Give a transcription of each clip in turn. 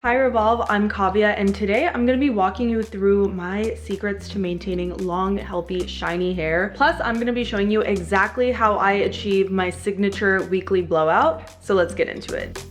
Hi Revolve, I'm Kaaviya, and today I'm going to be walking you through my secrets to maintaining long, healthy, shiny hair. Plus, I'm going to be showing you exactly how I achieve my signature weekly blowout. So let's get into it.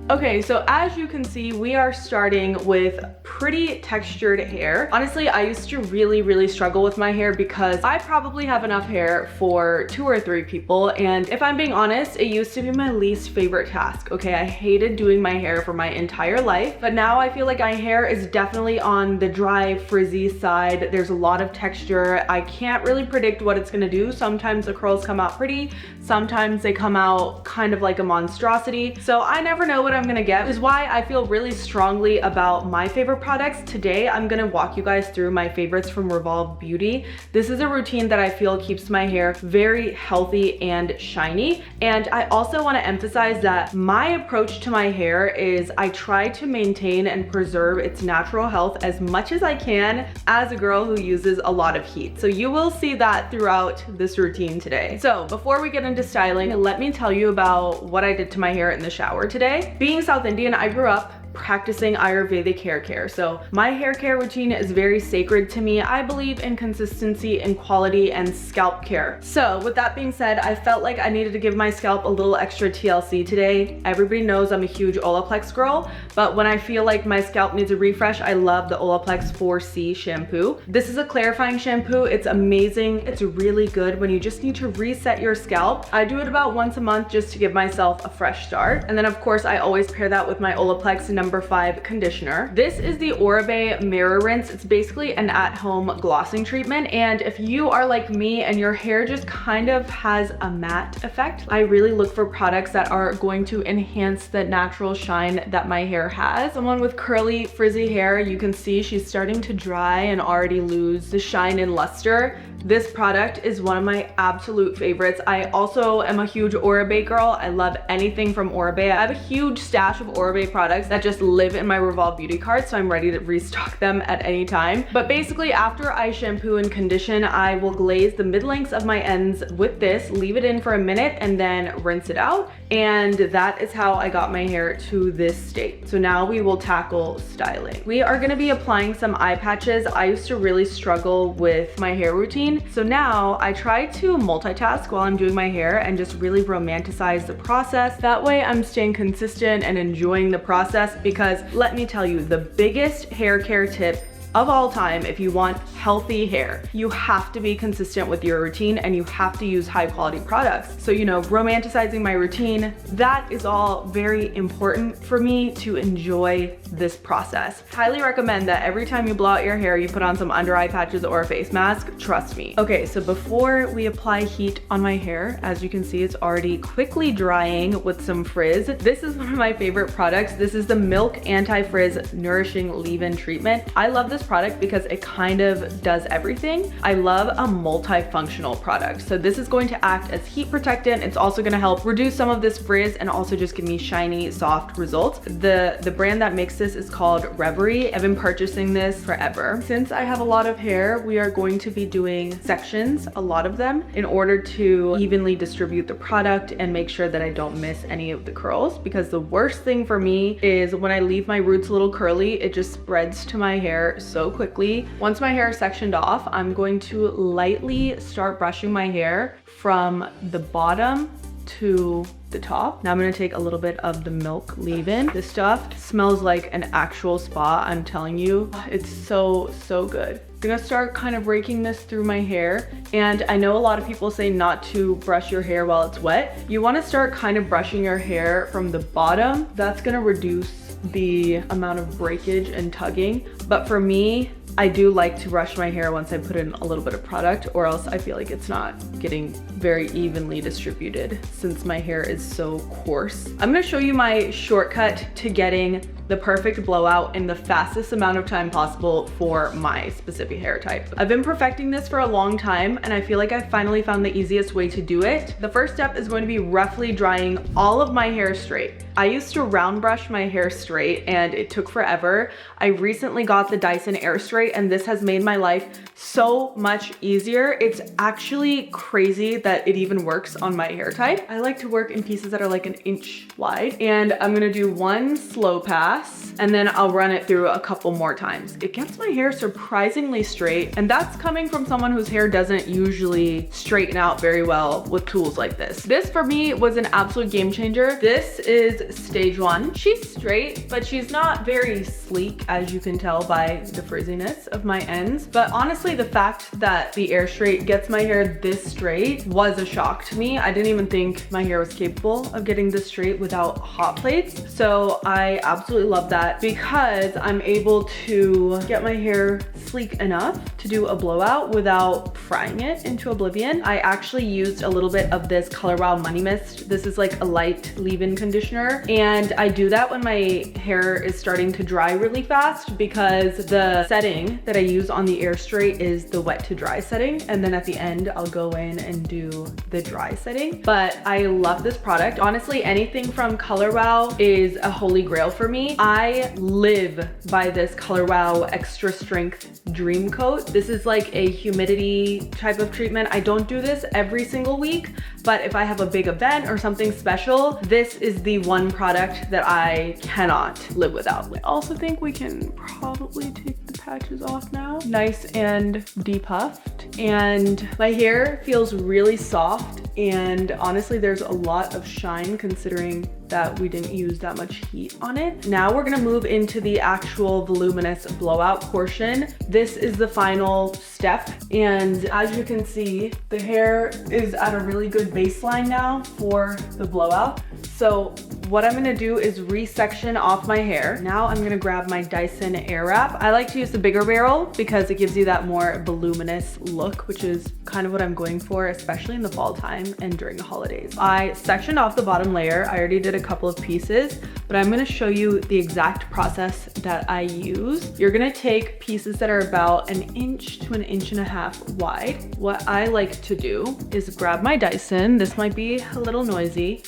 Okay, so as you can see, we are starting with pretty textured hair. Honestly, I used to really struggle with my hair because I probably have enough hair for 2 or 3 people. And if I'm being honest, it used to be my least favorite task. Okay, I hated doing my hair for my entire life, but now I feel like my hair is definitely on the dry, frizzy side. There's a lot of texture. I can't really predict what it's gonna do. Sometimes the curls come out pretty, sometimes they come out kind of like a monstrosity. So I never know what I'm gonna get, which is why I feel really strongly about my favorite products. Today, I'm gonna walk you guys through my favorites from Revolve Beauty. This is a routine that I feel keeps my hair very healthy and shiny. And I also wanna emphasize that my approach to my hair is I try to maintain and preserve its natural health as much as I can as a girl who uses a lot of heat. So you will see that throughout this routine today. So before we get into styling, let me tell you about what I did to my hair in the shower today. Being South Indian, I grew up practicing Ayurvedic hair care. So my hair care routine is very sacred to me. I believe in consistency and quality and scalp care. So with that being said, I felt like I needed to give my scalp a little extra TLC today. Everybody knows I'm a huge Olaplex girl, but when I feel like my scalp needs a refresh, I love the Olaplex 4C shampoo. This is a clarifying shampoo. It's amazing. It's really good when you just need to reset your scalp. I do it about once a month just to give myself a fresh start. And then of course, I always pair that with my Olaplex No. 5 conditioner. This is the Oribe Mirror Rinse. It's basically an at-home glossing treatment. And if you are like me and your hair just kind of has a matte effect, I really look for products that are going to enhance the natural shine that my hair has. Someone with curly, frizzy hair, you can see she's starting to dry and already lose the shine and luster. This product is one of my absolute favorites. I also am a huge Oribe girl. I love anything from Oribe. I have a huge stash of Oribe products that just live in my Revolve Beauty cart, so I'm ready to restock them at any time. But basically, after I shampoo and condition, I will glaze the mid-lengths of my ends with this, leave it in for a minute, and then rinse it out. And that is how I got my hair to this state. So now we will tackle styling. We are gonna be applying some eye patches. I used to really struggle with my hair routine. So now I try to multitask while I'm doing my hair and just really romanticize the process. That way I'm staying consistent and enjoying the process, because let me tell you, the biggest hair care tip of all time, if you want healthy hair, you have to be consistent with your routine and you have to use high quality products. So, you know, romanticizing my routine, that is all very important for me to enjoy this process. Highly recommend that every time you blow out your hair, you put on some under eye patches or a face mask, trust me. Okay, so before we apply heat on my hair, as you can see, it's already quickly drying with some frizz. This is one of my favorite products. This is the Milk Anti-Frizz Nourishing Leave-In Treatment. I love this product because it kind of does everything. I love a multifunctional product. So this is going to act as heat protectant. It's also going to help reduce some of this frizz and also just give me shiny, soft results. The brand that makes this is called Reverie. I've been purchasing this forever. Since I have a lot of hair, we are going to be doing sections, a lot of them, in order to evenly distribute the product and make sure that I don't miss any of the curls, because the worst thing for me is when I leave my roots a little curly, it just spreads to my hair so quickly. Once my hair is sectioned off, I'm going to lightly start brushing my hair from the bottom to the top. Now I'm gonna take a little bit of the milk leave-in. This stuff smells like an actual spa, I'm telling you. It's so good. I'm gonna start kind of raking this through my hair. And I know a lot of people say not to brush your hair while it's wet. You wanna start kind of brushing your hair from the bottom. That's gonna reduce the amount of breakage and tugging. But for me, I do like to brush my hair once I put in a little bit of product, or else I feel like it's not getting very evenly distributed since my hair is so coarse. I'm gonna show you my shortcut to getting the perfect blowout in the fastest amount of time possible for my specific hair type. I've been perfecting this for a long time, and I feel like I finally found the easiest way to do it. The first step is going to be roughly drying all of my hair straight. I used to round brush my hair straight and it took forever. I recently got got the Dyson Air Straight, and this has made my life so much easier. It's actually crazy that it even works on my hair type. I like to work in pieces that are like an inch wide, and I'm gonna do one slow pass and then I'll run it through a couple more times. It gets my hair surprisingly straight, and that's coming from someone whose hair doesn't usually straighten out very well with tools like this. This for me was an absolute game changer. This is stage one. She's straight, but she's not very sleek, as you can tell by the frizziness of my ends. But honestly, the fact that the Air Straight gets my hair this straight was a shock to me. I didn't even think my hair was capable of getting this straight without hot plates. So I absolutely love that because I'm able to get my hair sleek enough to do a blowout without frying it into oblivion. I actually used a little bit of this Color Wow Money Mist. This is like a light leave-in conditioner, and I do that when my hair is starting to dry really fast because the setting that I use on the Air Straight is the wet to dry setting, and then at the end I'll go in and do the dry setting. But I love this product. Honestly, anything from Color Wow is a holy grail for me. I live by this Color Wow Extra Strength Dream Coat. This is like a humidity type of treatment. I don't do this every single week, but if I have a big event or something special, this is the one product that I cannot live without. I also think we can probably take the patches off now. Nice and depuffed, and my hair feels really soft, and honestly there's a lot of shine considering that we didn't use that much heat on it. Now we're gonna move into the actual voluminous blowout portion. This is the final step, and as you can see, the hair is at a really good baseline now for the blowout. So what I'm gonna do is resection off my hair. Now I'm gonna grab my Dyson Airwrap. I like to use the bigger barrel because it gives you that more voluminous look, which is kind of what I'm going for, especially in the fall time and during the holidays. I sectioned off the bottom layer. I already did a couple of pieces, but I'm gonna show you the exact process that I use. You're gonna take pieces that are about an inch to an inch and a half wide. What I like to do is grab my Dyson. This might be a little noisy.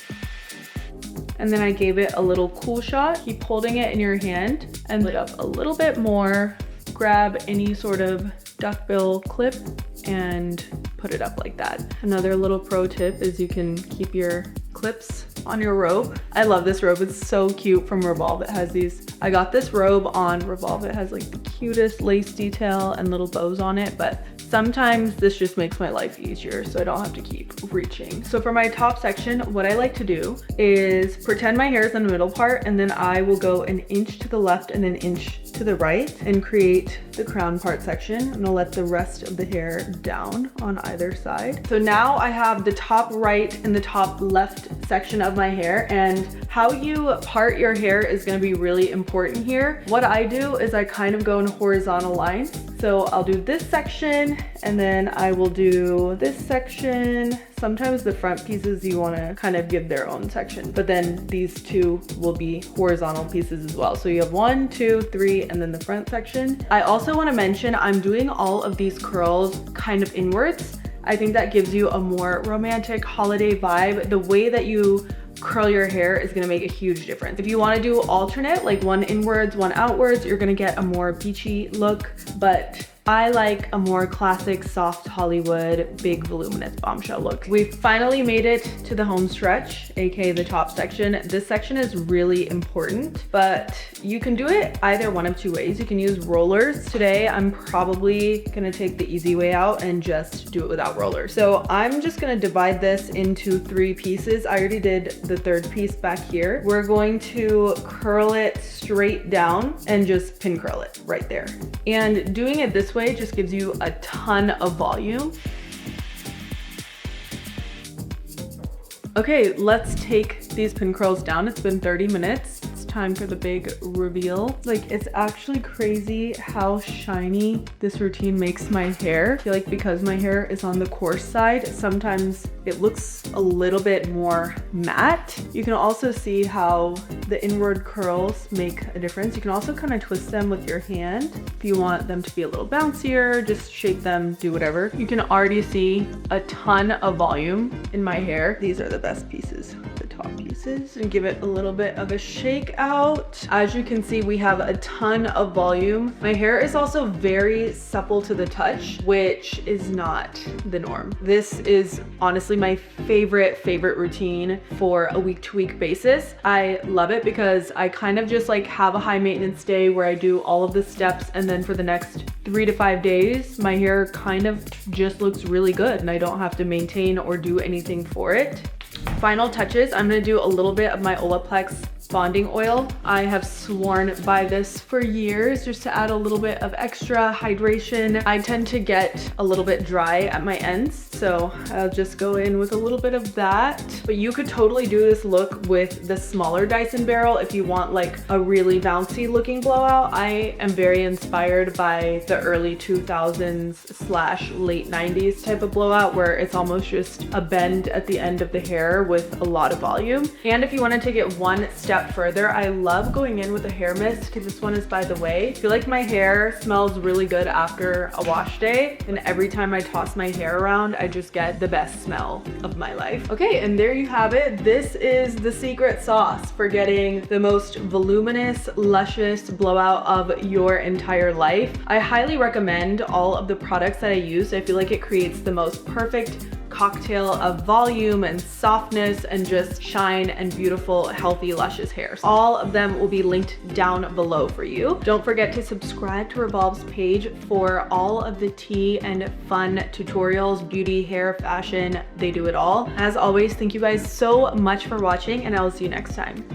And then I gave it a little cool shot. Keep holding it in your hand and lift up a little bit more. Grab any sort of duckbill clip and put it up like that. Another little pro tip is you can keep your clips on your robe. I love this robe. It's so cute from Revolve. It has these, I got this robe on Revolve. It has like the cutest lace detail and little bows on it, but sometimes this just makes my life easier so I don't have to keep reaching. So for my top section, what I like to do is pretend my hair is in the middle part, and then I will go an inch to the left and an inch to the right and create the crown part section. I'm gonna let the rest of the hair down on either side. So now I have the top right and the top left section of my hair, and how you part your hair is gonna be really important here. What I do is I kind of go in horizontal lines. So I'll do this section, and then I will do this section. Sometimes the front pieces you want to kind of give their own section, but then these two will be horizontal pieces as well. So you have 1, 2, 3, and then the front section. I also want to mention I'm doing all of these curls kind of inwards. I think that gives you a more romantic holiday vibe. The way that you curl your hair is going to make a huge difference. If you want to do alternate, like one inwards, one outwards, you're going to get a more beachy look, but I like a more classic, soft Hollywood, big voluminous bombshell look. We finally made it to the home stretch, aka the top section. This section is really important, but you can do it either one of two ways. You can use rollers. Today, I'm probably gonna take the easy way out and just do it without rollers. So I'm just gonna divide this into 3 pieces. I already did the third piece back here. We're going to curl it straight down and just pin curl it right there. And doing it this way just gives you a ton of volume. Okay, let's take these pin curls down. It's been 30 minutes. It's time for the big reveal. Like, it's actually crazy how shiny this routine makes my hair. I feel like because my hair is on the coarse side, sometimes it looks a little bit more matte. You can also see how the inward curls make a difference. You can also kind of twist them with your hand. If you want them to be a little bouncier, just shape them, do whatever. You can already see a ton of volume in my hair. These are the best pieces, the top pieces and give it a little bit of a shake out. As you can see, we have a ton of volume. My hair is also very supple to the touch, which is not the norm. This is honestly my favorite routine for a week-to-week basis. I love it because I kind of just like have a high maintenance day where I do all of the steps, and then for the next 3 to 5 days, my hair kind of just looks really good and I don't have to maintain or do anything for it. Final touches, I'm gonna do a little bit of my Olaplex bonding oil. I have sworn by this for years, just to add a little bit of extra hydration. I tend to get a little bit dry at my ends, so I'll just go in with a little bit of that. But you could totally do this look with the smaller Dyson barrel if you want like a really bouncy looking blowout. I am very inspired by the early 2000s / late 90s type of blowout where it's almost just a bend at the end of the hair with a lot of volume. And if you want to take it one step further, I love going in with a hair mist, because this one is by the way. I feel like my hair smells really good after a wash day, and every time I toss my hair around, I just get the best smell of my life. Okay, and there you have it. This is the secret sauce for getting the most voluminous, luscious blowout of your entire life. I highly recommend all of the products that I use. I feel like it creates the most perfect cocktail of volume and softness and just shine and beautiful, healthy, luscious hair. All of them will be linked down below for you. Don't forget to subscribe to Revolve's page for all of the tea and fun tutorials, beauty, hair, fashion, they do it all. As always, thank you guys so much for watching, and I will see you next time.